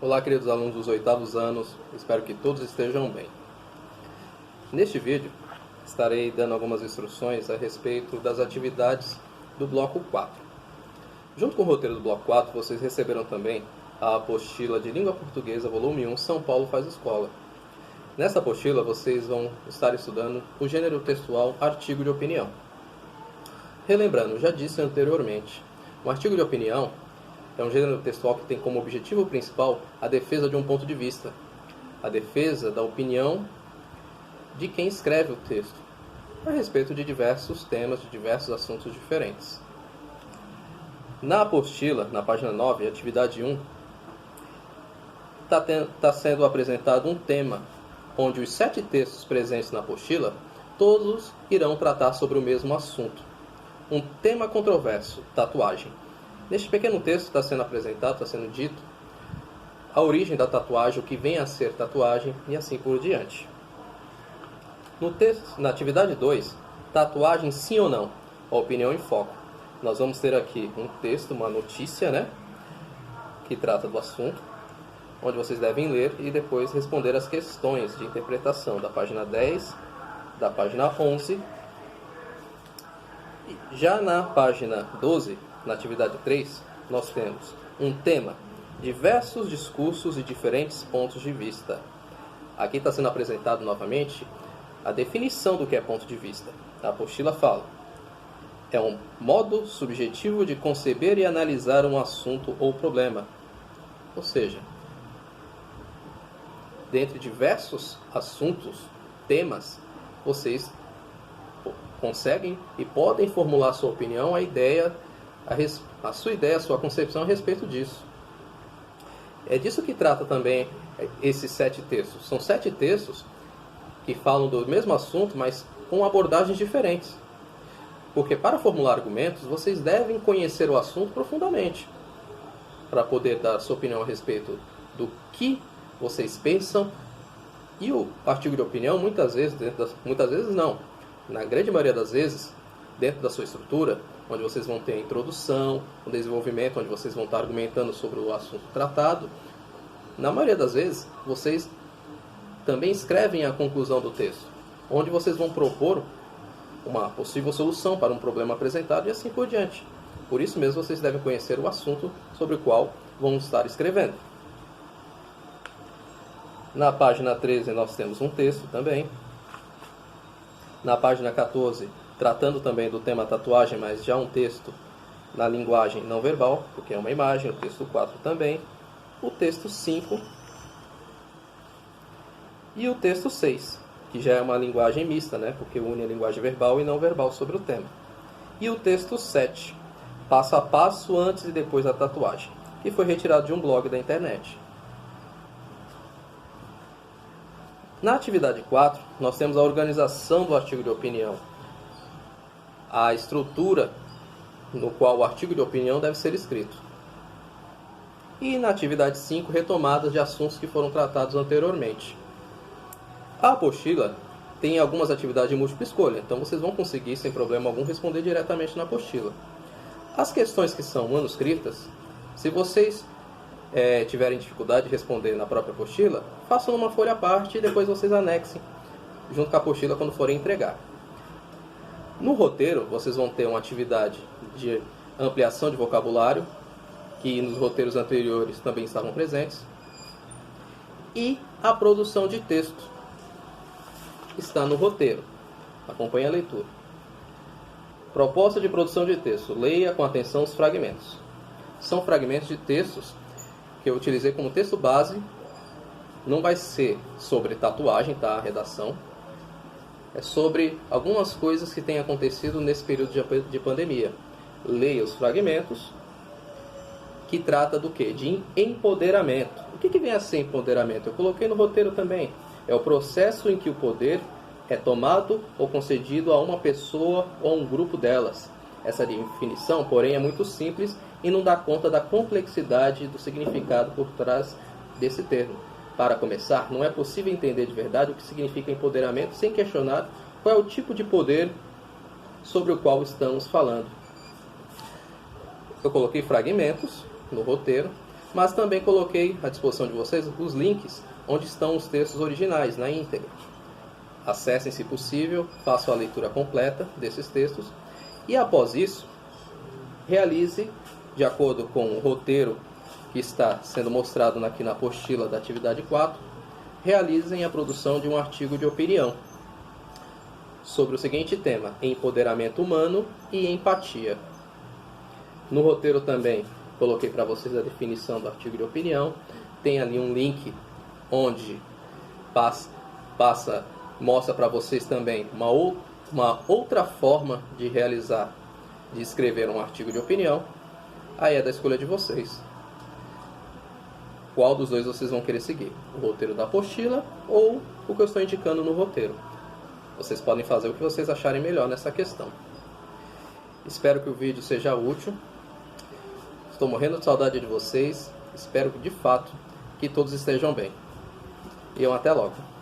Olá, queridos alunos dos 8º anos, espero que todos estejam bem. Neste vídeo, estarei dando algumas instruções a respeito das atividades do bloco 4. Junto com o roteiro do bloco 4, vocês receberam também a apostila de Língua Portuguesa, volume 1, São Paulo faz escola. Nessa apostila, vocês vão estar estudando o gênero textual artigo de opinião. Relembrando, já disse anteriormente, um artigo de opinião é um gênero textual que tem como objetivo principal a defesa de um ponto de vista, a defesa da opinião de quem escreve o texto, a respeito de diversos temas, de diversos assuntos diferentes. Na apostila, na página 9, atividade 1, está sendo apresentado um tema, onde os 7 textos presentes na apostila, todos irão tratar sobre o mesmo assunto. Um tema controverso, tatuagem. Neste pequeno texto está sendo apresentado, está sendo dito a origem da tatuagem, o que vem a ser tatuagem e assim por diante. No texto, na atividade 2, tatuagem sim ou não? A opinião em foco. Nós vamos ter aqui um texto, uma notícia, que trata do assunto, onde vocês devem ler e depois responder as questões de interpretação da página 10, da página 11. Já na página 12, na atividade 3, nós temos um tema, diversos discursos e diferentes pontos de vista. Aqui está sendo apresentado novamente a definição do que é ponto de vista. A apostila fala: é um modo subjetivo de conceber e analisar um assunto ou problema. Ou seja, dentre diversos assuntos, temas, vocês conseguem e podem formular sua opinião, a sua ideia, a sua concepção a respeito disso. É disso que trata também esses 7 textos. São 7 textos que falam do mesmo assunto, mas com abordagens diferentes. Porque para formular argumentos, vocês devem conhecer o assunto profundamente, para poder dar sua opinião a respeito do que vocês pensam. E o artigo de opinião, muitas vezes não, na grande maioria das vezes, dentro da sua estrutura, onde vocês vão ter a introdução, o desenvolvimento, onde vocês vão estar argumentando sobre o assunto tratado, na maioria das vezes, vocês também escrevem a conclusão do texto, onde vocês vão propor uma possível solução para um problema apresentado e assim por diante. Por isso mesmo, vocês devem conhecer o assunto sobre o qual vão estar escrevendo. Na página 13, nós temos um texto também. Na página 14, tratando também do tema tatuagem, mas já um texto na linguagem não verbal, porque é uma imagem, o texto 4 também, o texto 5 e o texto 6, que já é uma linguagem mista, porque une a linguagem verbal e não verbal sobre o tema. E o texto 7, passo a passo antes e depois da tatuagem, que foi retirado de um blog da internet. Na atividade 4, nós temos a organização do artigo de opinião, a estrutura no qual o artigo de opinião deve ser escrito. E na atividade 5, retomadas de assuntos que foram tratados anteriormente. A apostila tem algumas atividades de múltipla escolha, então vocês vão conseguir, sem problema algum, responder diretamente na apostila. As questões que são manuscritas, se vocês tiverem dificuldade de responder na própria apostila, façam numa folha à parte e depois vocês anexem junto com a apostila quando forem entregar. No roteiro, vocês vão ter uma atividade de ampliação de vocabulário, que nos roteiros anteriores também estavam presentes, e a produção de texto está no roteiro. Acompanhe a leitura. Proposta de produção de texto. Leia com atenção os fragmentos. São fragmentos de textos que eu utilizei como texto base. Não vai ser sobre tatuagem, a redação. É sobre algumas coisas que têm acontecido nesse período de pandemia. Leia os fragmentos, que trata do quê? De empoderamento. O que vem a ser empoderamento? Eu coloquei no roteiro também. É o processo em que o poder é tomado ou concedido a uma pessoa ou a um grupo delas. Essa definição, porém, é muito simples e não dá conta da complexidade do significado por trás desse termo. Para começar, não é possível entender de verdade o que significa empoderamento sem questionar qual é o tipo de poder sobre o qual estamos falando. Eu coloquei fragmentos no roteiro. mas também coloquei à disposição de vocês os links onde estão os textos originais, na íntegra. Acessem se possível, façam a leitura completa desses textos e após isso, realize, de acordo com o roteiro que está sendo mostrado aqui na apostila da atividade 4, realizem a produção de um artigo de opinião sobre o seguinte tema: empoderamento humano e empatia. No roteiro também coloquei para vocês a definição do artigo de opinião. Tem ali um link onde mostra para vocês também uma outra forma de escrever um artigo de opinião. Aí é da escolha de vocês. Qual dos dois vocês vão querer seguir? O roteiro da apostila ou o que eu estou indicando no roteiro? Vocês podem fazer o que vocês acharem melhor nessa questão. Espero que o vídeo seja útil. Estou morrendo de saudade de vocês. Espero de fato que todos estejam bem. E até logo.